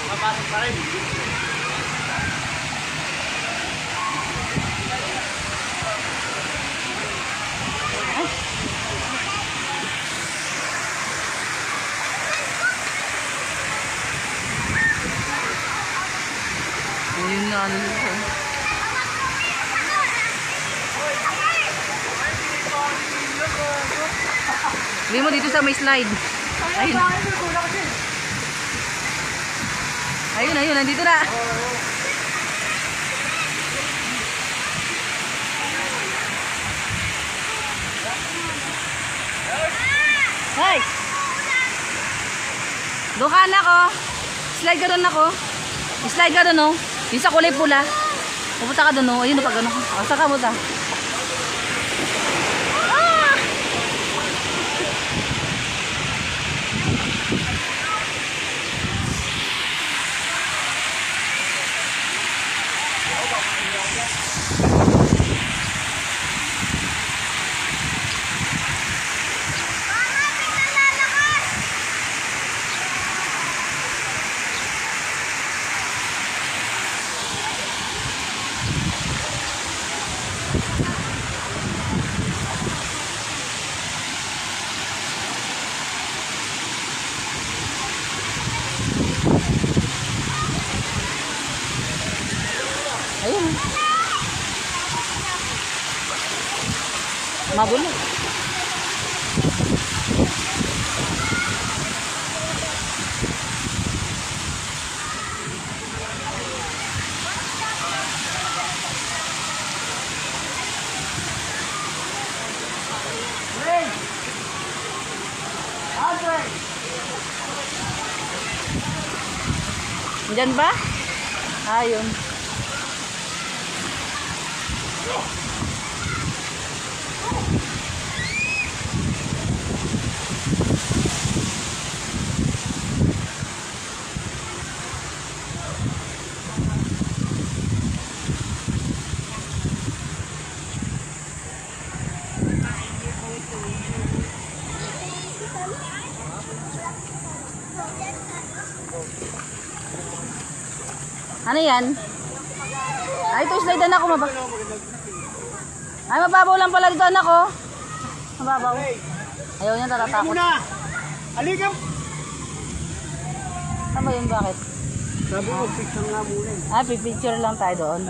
Mapasok pa rin. Ayun na, ano nito. Hindi mo dito sa may slide. Ayun. Ayun, ayun, nandito na. Hey! Doon ka na ako. Slide ka doon ako. Slide ka doon, oh. Yung sa kulay pula. Pupunta ka doon, oh. Ayun, pag ano. Asa ka mo ta? Ah! Ayun. Magulo. Diyan ba? Ayun. Ano yan? Ay, ito slide na ako. Ay, mababaw lang pala dito, anak ko. Mababaw. Ayaw niya, tatatakot. Halika! Saan ba yun? Bakit? Sabi ko, picture nga muna. Ah, pipicture lang tayo doon.